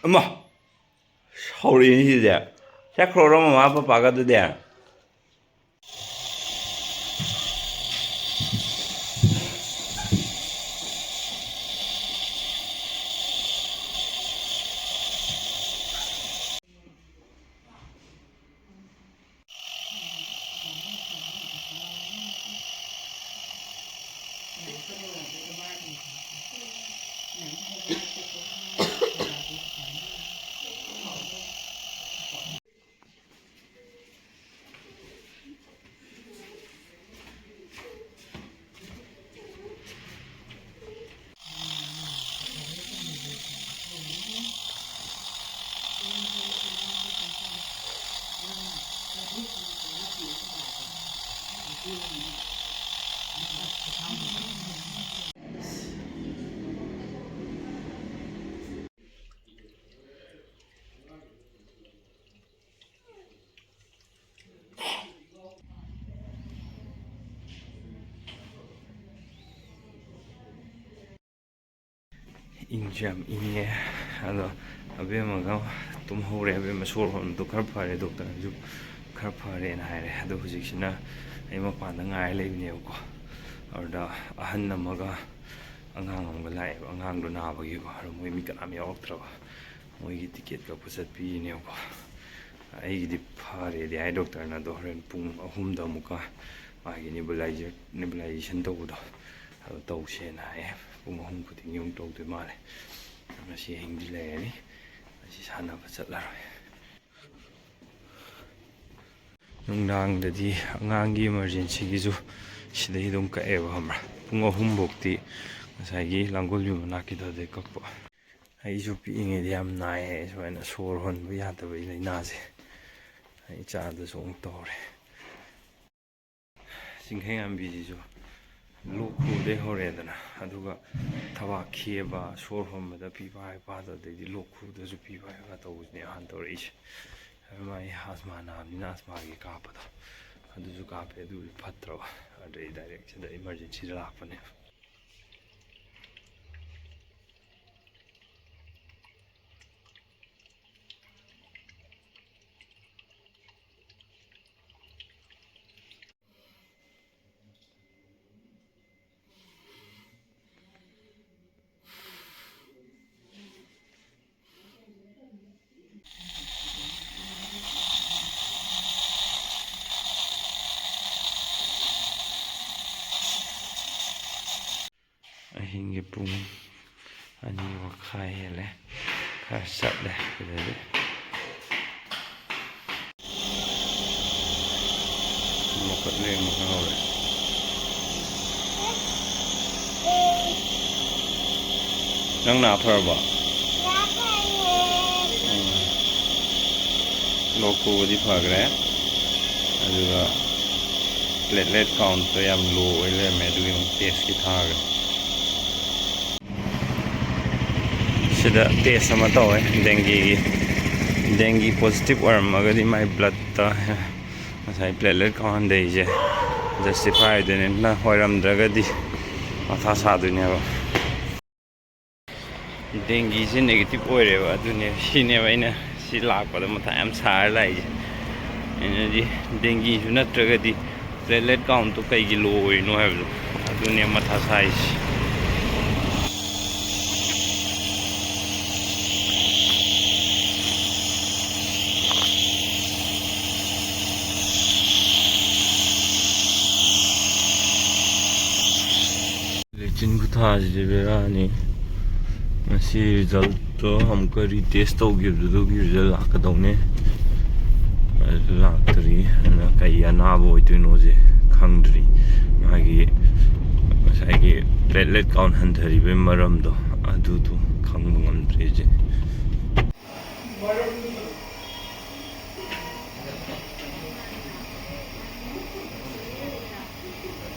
ꯑꯃ ꯁꯥꯎꯔꯛꯏꯅꯤ ꯁꯤꯗꯤ ꯆꯠꯈ꯭ꯔꯣꯔꯣ ꯃꯃꯥ ꯄꯄꯥꯒ ꯑꯗꯨꯗꯤ ꯏꯪꯁꯨ ꯌꯥꯝ ꯏꯪꯉꯦ ꯑꯗꯣ ꯑꯕꯦꯝꯃꯒ ꯇꯨꯝꯍꯧꯔꯦ ꯑꯕꯦꯝꯃ ꯁꯣꯔ ꯍꯣꯟꯕꯗꯣ ꯈꯔ ꯐꯔꯦ ꯗꯣꯛꯇꯔꯅꯁꯨ ꯈꯔ ꯐꯔꯦꯅ ꯍꯥꯏꯔꯦ ꯑꯗꯣ ꯍꯧꯖꯤꯛꯁꯤꯅ ꯑꯩ ꯃꯄꯥꯟꯗ ꯉꯥꯏꯔ ꯂꯩꯕꯅꯦꯕꯀꯣ ꯑꯗꯨꯗ ꯑꯍꯟ ꯑꯃꯒ ꯑꯉꯥꯡ ꯑꯃꯒ ꯂꯥꯛꯑꯦꯕ ꯑꯉꯥꯡꯗꯣ ꯅꯥꯕꯒꯤꯀꯣ ꯑꯗꯣ ꯃꯣꯏ ꯃꯤ ꯀꯅꯥꯝ ꯌꯥꯎꯔꯛꯇ꯭ꯔꯕ ꯃꯣꯏꯒꯤ ꯇꯤꯀꯦꯠ ꯀꯛꯄ ꯆꯠꯄꯤꯅꯦꯕꯀꯣ ꯑꯩꯒꯤꯗꯤ ꯐꯔꯦꯗꯤ ꯍꯥꯏ ꯗꯣꯛꯇꯔꯅ ꯑꯗꯣ ꯍꯣꯔꯦꯟ ꯄꯨꯡ 3ꯗ ꯑꯃꯨꯛꯀ ꯃꯥꯒꯤ ꯅꯤꯕꯨꯂꯥꯏꯖꯦꯁꯟ ꯇꯧꯕꯗꯣ ꯑꯗꯨ ꯇꯧꯁꯦꯅ ꯍꯥꯏꯌꯦ ꯄꯨꯡ 3 ꯈꯨꯗꯤꯡꯒꯤ ꯑꯃꯨꯛ ꯇꯧꯗꯣꯏ ꯃꯥꯜꯂꯦ ꯉꯁꯤ ꯑꯍꯤꯡꯗꯤ ꯂꯩꯔꯅꯤ ꯉꯁꯤ ꯁꯥꯟꯅꯕ ꯆꯠꯂꯔꯣꯏ ꯅꯨꯡꯗꯥꯡꯗꯗꯤ ꯑꯉꯥꯡꯒꯤ ꯏꯃꯥꯔꯖꯦꯟꯁꯤꯒꯤꯁꯨ ꯁꯤꯗꯩ ꯑꯗꯨꯝ ꯀꯛꯑꯦꯕ ꯈꯪꯕ꯭ꯔꯥ ꯄꯨꯡ 3ꯐꯧꯗꯤ ꯉꯁꯥꯏꯒꯤ ꯂꯥꯡꯒꯣꯜꯕꯤ ꯃꯅꯥꯛꯀꯤꯗꯨꯗꯩ ꯀꯛꯄ ꯑꯩꯁꯨ ꯄꯤꯛꯏꯉꯩꯗ ꯌꯥꯝ ꯅꯥꯏꯌꯦ ꯁꯨꯃꯥꯏꯅ ꯁꯣꯔ ꯍꯣꯟꯕ ꯌꯥꯗꯕꯒꯤ ꯂꯥꯏꯅꯥꯁꯦ ꯑꯩ ꯏꯆꯥꯗꯁꯨ ꯑꯃꯨꯛ ꯇꯧꯔꯦ ꯆꯤꯡꯈꯩꯉꯥꯟꯕꯤꯁꯤꯁꯨ ꯂꯣꯛ ꯈꯨꯕꯗꯩ ꯍꯧꯔꯛꯑꯦꯗꯅ ꯑꯗꯨꯒ ꯊꯕꯥꯛ ꯈꯦꯕ ꯁꯣꯔ ꯍꯣꯟꯕꯗ ꯄꯤꯕ ꯍꯥꯏꯄꯥꯗ ꯑꯗꯩꯗꯤ ꯂꯣꯛ ꯈꯨꯕꯗꯁꯨ ꯄꯤꯕ ꯍꯥꯏꯄꯥ ꯇꯧꯕꯁꯤꯅꯦ ꯍꯥꯟꯅ ꯇꯧꯔꯛꯏꯁꯦ ꯃꯥꯏ ꯑꯁꯃꯥ ꯅꯥꯕꯅꯤꯅ ꯑꯁꯃꯥꯒꯤ ꯀꯥꯞꯄꯗꯣ ꯑꯗꯨꯁꯨ ꯀꯥꯞꯄꯦ ꯑꯗꯨꯁꯨ ꯐꯠꯇ꯭ꯔꯕ ꯑꯗꯩ ꯗꯥꯏꯔꯦꯛ ꯁꯤꯗ ꯏꯃꯥꯔꯖꯦꯟꯁꯤꯗ ꯂꯥꯛꯄꯅꯦꯕ ꯑꯍꯤꯡꯒꯤ ꯄꯨꯡ 2:30 ꯍꯦꯜꯂꯦ ꯈꯔ ꯆꯠꯂꯦ ꯁꯤꯗꯗꯤ ꯃꯈꯨꯠ ꯂꯦꯡꯕ ꯍꯧꯔꯦ ꯅꯪ ꯅꯥ ꯐꯔꯕꯣ ꯂꯣꯛ ꯈꯨꯕꯗꯤ ꯐꯈ꯭ꯔꯦ ꯑꯗꯨꯒ ꯄ꯭ꯂꯦꯠꯂꯦꯠ ꯀꯥꯎꯟꯇꯣ ꯌꯥꯝ ꯂꯣ ꯑꯣꯏ ꯂꯩꯔꯝꯃꯦ ꯑꯗꯨꯒꯤ ꯑꯃꯨꯛ ꯇꯦꯁꯀꯤ ꯊꯥꯈ꯭ꯔꯦ ꯁꯤꯗ ꯇꯦꯁ ꯑꯃ ꯇꯧꯋꯦ ꯗꯦꯡꯒꯤ ꯄꯣꯖꯤꯇꯤꯚ ꯑꯣꯏꯔꯝꯃꯒꯗꯤ ꯃꯥꯏ ꯕ꯭ꯂꯠꯇ ꯉꯁꯥꯏ ꯄ꯭ꯂꯦꯠꯂꯦꯠ ꯀꯥꯎꯟ ꯍꯟꯊꯩꯁꯦ ꯖꯁꯇꯤꯐꯥꯏ ꯑꯣꯏꯗꯣꯏꯅꯦ ꯑꯣꯏꯔꯝꯗ꯭ꯔꯒꯗꯤ ꯃꯊꯥ ꯁꯥꯗꯣꯏꯅꯦꯕ ꯗꯦꯡꯒꯤꯁꯦ ꯅꯦꯒꯦꯇꯤꯚ ꯑꯣꯏꯔꯦꯕ ꯑꯗꯨꯅꯦ ꯁꯤꯅꯦꯕ ꯑꯩꯅ ꯁꯤ ꯂꯥꯛꯄꯗ ꯃꯊꯥ ꯌꯥꯝ ꯁꯥꯔ ꯂꯥꯛꯏꯁꯦ ꯑꯩꯅꯗꯤ ꯗꯦꯡꯒꯤꯁꯨ ꯅꯠꯇ꯭ꯔꯒꯗꯤ ꯄ꯭ꯂꯦꯠꯂꯦꯠ ꯀꯥꯎꯟꯇꯣ ꯀꯩꯒꯤ ꯂꯣ ꯑꯣꯏꯔꯤꯅꯣ ꯍꯥꯏꯕꯗꯣ ꯑꯗꯨꯅꯦ ꯃꯊꯥ ꯁꯥꯏꯁꯦ ꯂꯦꯆꯤꯟ ꯈꯨꯊꯥꯁꯤꯗꯤ ꯕꯦꯔꯥꯅꯤ ꯉꯁꯤ ꯔꯤꯖꯜꯇꯣ ꯑꯃꯨꯛꯀ ꯔꯤꯇꯦꯁ ꯇꯧꯈꯤꯕꯗꯨꯒꯤ ꯔꯤꯖꯜ ꯂꯥꯛꯀꯗꯧꯅꯦ ꯑꯗꯨ ꯂꯥꯛꯇ꯭ꯔꯤ ꯑꯗꯨꯅ ꯀꯩ ꯑꯅꯥꯕ ꯑꯣꯏꯗꯣꯏꯅꯣꯁꯦ ꯈꯪꯗ꯭ꯔꯤ ꯃꯥꯒꯤ ꯉꯁꯥꯏꯒꯤ ꯄ꯭ꯂꯦꯠꯂꯦꯠ ꯀꯥꯎꯟ ꯍꯟꯊꯔꯤꯕꯩ ꯃꯔꯝꯗꯣ ꯑꯗꯨꯗꯣ ꯈꯪꯕ ꯉꯝꯗ꯭ꯔꯤꯁꯦ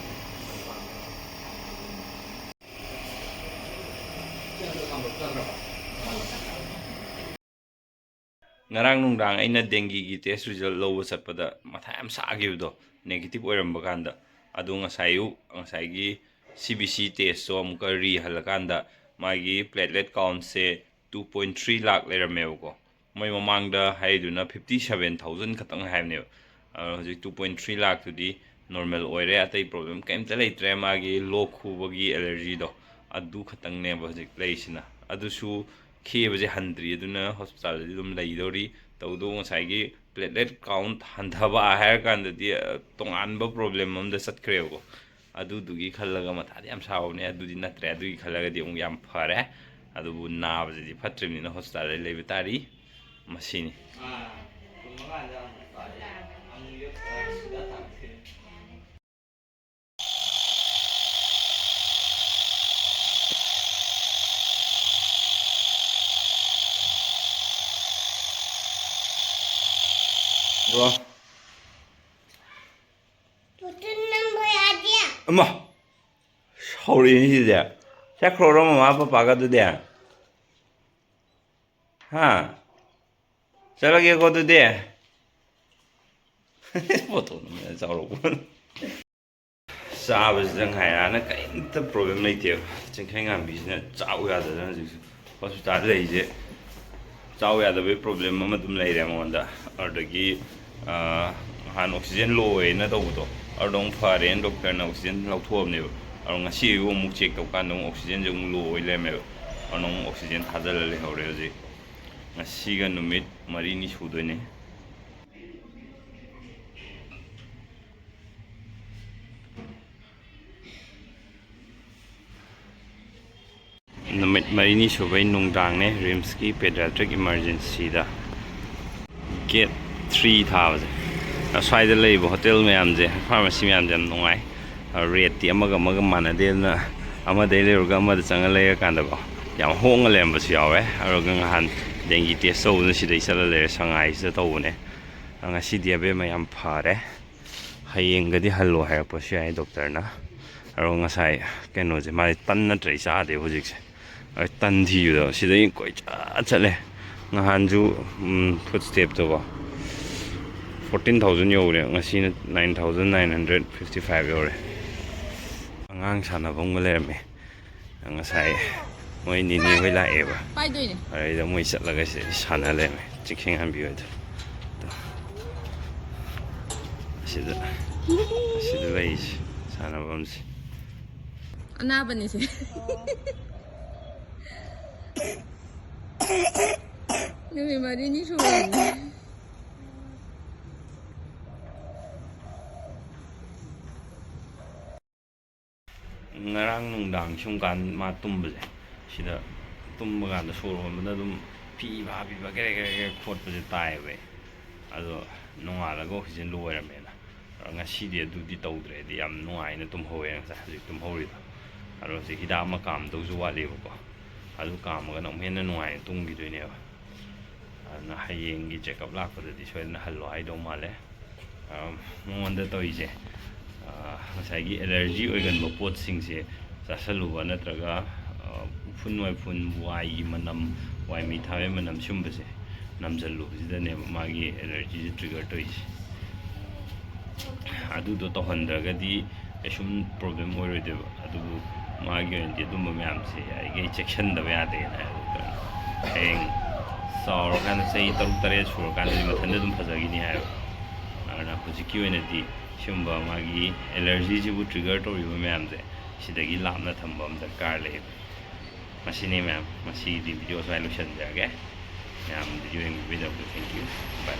ꯉꯔꯥꯡ ꯅꯨꯡꯗꯥꯡ ꯑꯩꯅ ꯗꯦꯡꯒꯤꯒꯤ ꯇꯦꯁ ꯔꯤꯖꯜ ꯂꯧꯕ ꯆꯠꯄꯗ ꯃꯊꯥ ꯌꯥꯝ ꯁꯥꯈꯤꯕꯗꯣ ꯅꯦꯒꯦꯇꯤꯚ ꯑꯣꯏꯔꯝꯕ ꯀꯥꯟꯗ ꯑꯗꯣ ꯉꯁꯥꯏ ꯑꯌꯨꯛ ꯉꯁꯥꯏꯒꯤ CBC ꯇꯦꯁꯇꯣ ꯑꯃꯨꯛꯀ ꯔꯤꯍꯜꯂꯀꯥꯟꯗ ꯃꯥꯒꯤ ꯄ꯭ꯂꯦꯠꯂꯦꯠ ꯀꯥꯎꯟꯁꯦ 2.3 ꯂꯥꯛ ꯂꯩꯔꯝꯃꯦꯕꯀꯣ ꯃꯣꯏ ꯃꯃꯥꯡꯗ ꯍꯥꯏꯗꯨꯅ 57,000 ꯈꯛꯇꯪ ꯍꯥꯏꯕꯅꯦꯕ ꯍꯧꯖꯤꯛ 2.3 ꯂꯥꯛꯇꯨꯗꯤ ꯅꯣꯔꯃꯦꯜ ꯑꯣꯏꯔꯦ ꯑꯇꯩ ꯄ꯭ꯔꯣꯕ꯭ꯂꯦꯝ ꯀꯩꯝꯇ ꯂꯩꯇ꯭ꯔꯦ ꯃꯥꯒꯤ ꯂꯣꯛ ꯈꯨꯕꯒꯤ ꯑꯦꯂꯔꯖꯤꯗꯣ ꯑꯗꯨ ꯈꯛꯇꯪꯅꯦꯕ ꯍꯧꯖꯤꯛ ꯂꯩꯔꯤꯁꯤꯅ ꯑꯗꯨꯁꯨ ꯈꯦꯕꯁꯦ ꯍꯟꯗ꯭ꯔꯤ ꯑꯗꯨꯅ ꯍꯣꯁꯄꯤꯇꯥꯜꯗꯗꯤ ꯑꯗꯨꯝ ꯂꯩꯗꯧꯔꯤ ꯇꯧꯗꯣ ꯉꯁꯥꯏꯒꯤ ꯄ꯭ꯂꯦꯠꯂꯦꯠ ꯀꯥꯎꯟ ꯍꯟꯊꯕ ꯍꯥꯏꯔꯀꯥꯟꯗꯗꯤ ꯇꯣꯉꯥꯟꯕ ꯄ꯭ꯔꯣꯕ꯭ꯂꯦꯝ ꯑꯃꯗ ꯆꯠꯈ꯭ꯔꯦꯕꯀꯣ ꯑꯗꯨꯗꯨꯒꯤ ꯈꯜꯂꯒ ꯃꯊꯥꯗꯤ ꯌꯥꯝ ꯁꯥꯎꯕꯅꯦ ꯑꯗꯨꯗꯤ ꯅꯠꯇ꯭ꯔꯦ ꯑꯗꯨꯒꯤ ꯈꯜꯂꯒꯗꯤ ꯑꯃꯨꯛ ꯌꯥꯝ ꯐꯔꯦ ꯑꯗꯨꯕꯨ ꯅꯥꯕꯁꯤꯗꯤ ꯐꯠꯇ꯭ꯔꯤꯕꯅꯤꯅ ꯍꯣꯁꯄꯤꯇꯥꯜꯗ ꯂꯩꯕ ꯇꯥꯔꯤ ꯃꯁꯤꯅꯤ bro ꯑꯃ ꯁꯥꯎꯔꯛꯏꯅꯤ ꯁꯤꯗꯤ ꯆꯠꯈ꯭ꯔꯣꯔꯣ ꯃꯃꯥ ꯄꯄꯥꯒ ꯑꯗꯨꯗꯤ ꯍꯥ ꯆꯠꯂꯒꯦꯀꯣ ꯑꯗꯨꯗꯤ ꯄꯣꯠꯇꯣ ꯆꯥꯎꯔꯛꯄ ꯆꯥꯕꯁꯤꯗ ꯉꯥꯏꯔꯥꯅ ꯀꯔꯤꯝꯇ ꯄ꯭ꯔꯣꯕ꯭ꯂꯦꯝ ꯂꯩꯇꯦꯕ ꯆꯤꯡꯈꯩꯉꯥꯟꯕꯤꯁꯤꯅ ꯆꯥꯎ ꯌꯥꯗꯗꯅ ꯍꯧꯖꯤꯛꯁꯨ ꯍꯣꯁꯄꯤꯇꯥꯜꯗ ꯂꯩꯔꯤꯁꯦ ꯆꯥꯎ ꯌꯥꯗꯕꯒꯤ ꯄ꯭ꯔꯣꯕ꯭ꯂꯦꯝ ꯑꯃ ꯑꯗꯨꯝ ꯂꯩꯔꯦ ꯃꯉꯣꯟꯗ ꯑꯗꯨꯗꯒꯤ ꯍꯥꯟꯅ ꯑꯣꯛꯁꯤꯖꯦꯟ ꯂꯣ ꯑꯣꯏꯅ ꯇꯧꯕꯗꯣ ꯑꯗꯨꯗ ꯑꯃꯨꯛ ꯐꯔꯦꯅ ꯗꯣꯛꯇꯔꯅ ꯑꯣꯛꯁꯤꯖꯦꯟ ꯂꯧꯊꯣꯛꯑꯕꯅꯦꯕ ꯑꯗꯣ ꯉꯁꯤ ꯑꯌꯨꯛ ꯑꯃꯨꯛ ꯆꯦꯛ ꯇꯧꯀꯥꯟꯗ ꯑꯃꯨꯛ ꯑꯣꯛꯁꯤꯖꯦꯟꯁꯦ ꯑꯃꯨꯛ ꯂꯣ ꯑꯣꯏ ꯂꯩꯔꯝꯃꯦꯕ ꯑꯗꯨꯅ ꯑꯃꯨꯛ ꯑꯣꯛꯁꯤꯖꯦꯟ ꯊꯥꯖꯤꯜꯂ ꯂꯩꯍꯧꯔꯦ ꯍꯧꯖꯤꯛ ꯉꯁꯤꯒ ꯅꯨꯃꯤꯠ 4ꯅꯤ ꯁꯨꯗꯣꯏꯅꯦ ꯅꯨꯃꯤꯠ 4ꯅꯤ ꯁꯨꯕꯩ ꯅꯨꯡꯗꯥꯡꯅꯦ ꯔꯤꯝꯁꯀꯤ ꯄꯦꯗꯤꯌꯥꯇ꯭ꯔꯤꯛ ꯏꯃꯥꯔꯖꯦꯟꯁꯤꯗ ꯒꯦꯠ 3 ꯊꯥꯕꯁꯦ ꯑꯁ꯭ꯋꯥꯏꯗ ꯂꯩꯔꯤꯕ ꯍꯣꯇꯦꯜ ꯃꯌꯥꯝꯁꯦ ꯐꯥꯔꯃꯥꯁꯤ ꯃꯌꯥꯝꯁꯦ ꯌꯥꯝ ꯅꯨꯡꯉꯥꯏ ꯔꯦꯠꯇꯤ ꯑꯃꯒ ꯑꯃꯒ ꯃꯥꯟꯅꯗꯦ ꯑꯗꯨꯅ ꯑꯃꯗꯩ ꯂꯩꯔꯨꯔꯒ ꯑꯃꯗ ꯆꯪꯉ ꯂꯩꯔꯀꯥꯟꯗꯀꯣ ꯌꯥꯝ ꯍꯣꯡꯉ ꯂꯩꯔꯝꯕꯁꯨ ꯌꯥꯎꯋꯦ ꯑꯗꯨꯒ ꯅꯍꯥꯟ ꯗꯦꯡꯒꯤ ꯇꯦꯁ ꯇꯧꯕꯗꯨꯅ ꯁꯤꯗꯩ ꯆꯠꯂ ꯂꯩꯔꯦ ꯁꯉꯥꯏꯁꯤꯗ ꯇꯧꯕꯅꯦ ꯉꯁꯤꯗꯤ ꯑꯕꯦꯝꯃ ꯌꯥꯝ ꯐꯔꯦ ꯍꯌꯦꯡꯒꯗꯤ ꯍꯜꯂꯣ ꯍꯥꯏꯔꯛꯄꯁꯨ ꯌꯥꯏ ꯗꯣꯛꯇꯔꯅ ꯑꯗꯣ ꯉꯁꯥꯏ ꯀꯩꯅꯣꯁꯦ ꯃꯥꯗꯤ ꯇꯟ ꯅꯠꯇ꯭ꯔꯗꯤ ꯆꯥꯗꯦꯕ ꯍꯧꯖꯤꯛꯁꯦ ꯇꯟ ꯊꯤꯕꯗꯣ ꯁꯤꯗꯩ ꯀꯣꯏꯆꯠ ꯆꯠꯂꯦ ꯅꯍꯥꯟꯁꯨ ꯐꯨꯠ ꯁ꯭ꯇꯦꯞꯇꯣꯀꯣ 14,000 ꯌꯧꯔꯦ ꯉꯁꯤꯅ 9,955 ꯌꯧꯔꯦ ꯑꯉꯥꯡ ꯁꯥꯟꯅꯐꯝꯒ ꯂꯩꯔꯝꯃꯦ ꯉꯁꯥꯏ ꯃꯣꯏ ꯅꯤꯅꯤ ꯍꯣꯏ ꯂꯥꯛꯑꯦꯕ ꯑꯗꯩꯗ ꯃꯣꯏ ꯆꯠꯂꯒ ꯁꯤꯗ ꯁꯥꯟꯅ ꯂꯩꯔꯝꯃꯦ ꯆꯤꯡꯈꯩꯉꯥꯟꯕꯤ ꯍꯣꯏꯗꯣ ꯑꯁꯤꯗ ꯂꯩꯔꯤꯁꯦ ꯁꯥꯟꯅꯐꯝꯁꯦ ꯑꯅꯥꯕꯅꯤꯁꯦ ꯅꯨꯃꯤꯠ 4ꯅꯤ ꯁꯨꯔꯕꯅꯦ ꯉꯔꯥꯡ ꯅꯨꯡꯗꯥꯡ ꯁꯨꯝ ꯀꯥꯟ ꯃꯥ ꯇꯨꯝꯕꯁꯦ ꯁꯤꯗ ꯇꯨꯝꯕ ꯀꯥꯟꯗ ꯁꯣꯔ ꯍꯣꯟꯕꯗ ꯑꯗꯨꯝ ꯐꯤꯕ ꯒꯦꯔꯦ ꯒꯦꯔꯦ ꯈꯣꯠꯄꯁꯦ ꯇꯥꯏꯌꯦꯕ ꯑꯗꯣ ꯅꯣꯡꯉꯥꯜꯂꯒ ꯑꯣꯛꯁꯤꯖꯦꯟ ꯂꯣ ꯑꯣꯏꯔꯝꯃꯦꯅ ꯉꯁꯤꯗꯤ ꯑꯗꯨꯗꯤ ꯇꯧꯗ꯭ꯔꯦꯗꯤ ꯌꯥꯝ ꯅꯨꯡꯉꯥꯏꯅ ꯇꯨꯝꯍꯧꯋꯦ ꯉꯁꯥꯏ ꯍꯧꯖꯤꯛ ꯇꯨꯝꯍꯧꯔꯤꯗꯣ ꯑꯗꯣ ꯍꯧꯖꯤꯛ ꯍꯤꯗꯥꯛ ꯑꯃ ꯀꯥꯝꯗꯧꯁꯨ ꯋꯥꯠꯂꯤꯕꯀꯣ ꯑꯗꯨ ꯀꯥꯝꯃꯒꯅ ꯑꯃꯨꯛ ꯍꯦꯟꯅ ꯅꯨꯡꯉꯥꯏꯅ ꯇꯨꯝꯈꯤꯗꯣꯏꯅꯦꯕ ꯑꯗꯨꯅ ꯍꯌꯦꯡꯒꯤ ꯆꯦꯛꯑꯞ ꯂꯥꯛꯄꯗꯗꯤ ꯁꯣꯏꯗꯅ ꯍꯜꯂꯣ ꯍꯥꯏꯗꯧ ꯃꯥꯜꯂꯦ ꯃꯉꯣꯟꯗ ꯇꯧꯔꯤꯁꯦ ꯉꯁꯥꯏꯒꯤ ꯑꯦꯂꯔꯖꯤ ꯑꯣꯏꯒꯟꯕ ꯄꯣꯠꯁꯤꯡꯁꯦ ꯆꯥꯁꯜꯂꯨꯕ ꯅꯠꯇ꯭ꯔꯒ ꯎꯐꯨꯟ ꯋꯥꯏꯐꯨꯟ ꯋꯥꯏꯒꯤ ꯃꯅꯝ ꯋꯥꯏ ꯃꯤ ꯊꯥꯕꯩ ꯃꯅꯝ ꯁꯨꯝꯕꯁꯦ ꯅꯝꯁꯤꯜꯂꯨꯕꯁꯤꯗꯅꯦꯕ ꯃꯥꯒꯤ ꯑꯦꯂꯔꯖꯤꯁꯦ ꯇ꯭ꯔꯤꯒꯔ ꯇꯧꯔꯤꯁꯦ ꯑꯗꯨꯗꯣ ꯇꯧꯍꯟꯗ꯭ꯔꯒꯗꯤ ꯀꯩꯁꯨꯝ ꯄ꯭ꯔꯣꯕ꯭ꯂꯦꯝ ꯑꯣꯏꯔꯣꯏꯗꯣꯏꯕ ꯑꯗꯨꯕꯨ ꯃꯥꯒꯤ ꯑꯣꯏꯅꯗꯤ ꯑꯗꯨꯝꯕ ꯃꯌꯥꯝꯁꯦ ꯌꯥꯔꯤꯈꯩ ꯆꯦꯛꯁꯤꯟꯗꯕ ꯌꯥꯗꯦꯅ ꯍꯥꯏꯕ ꯍꯌꯦꯡ ꯆꯥꯎꯔꯀꯥꯟꯗ ꯆꯍꯤ 6-7 ꯁꯨꯔꯀꯥꯟꯗꯗꯤ ꯃꯊꯟꯇ ꯑꯗꯨꯝ ꯐꯖꯈꯤꯅꯤ ꯍꯥꯏꯕ ꯑꯗꯨꯅ ꯍꯧꯖꯤꯛꯀꯤ ꯑꯣꯏꯅꯗꯤ ꯁꯤꯒꯨꯝꯕ ꯃꯥꯒꯤ ꯑꯦꯂꯔꯖꯤꯁꯤꯕꯨ ꯇ꯭ꯔꯤꯒꯔ ꯇꯧꯔꯤꯕ ꯃꯌꯥꯝꯁꯦ ꯁꯤꯗꯒꯤ ꯂꯥꯞꯅ ꯊꯝꯕ ꯑꯃ ꯗꯔꯀꯥꯔ ꯂꯩꯌꯦꯕ ꯃꯁꯤꯅꯤ ꯃꯌꯥꯝ ꯃꯁꯤꯒꯤ ꯚꯤꯗꯤꯑꯣ ꯁꯨꯃꯥꯏꯅ ꯂꯣꯏꯁꯤꯟꯖꯔꯒꯦ ꯃꯌꯥꯝ ꯚꯤꯗꯤꯑꯣ ꯌꯦꯡꯕꯤꯕꯒꯤꯗꯃꯛꯇ ꯊꯦꯡꯛ ꯌꯨ ꯕꯥꯏ ꯕꯥꯏ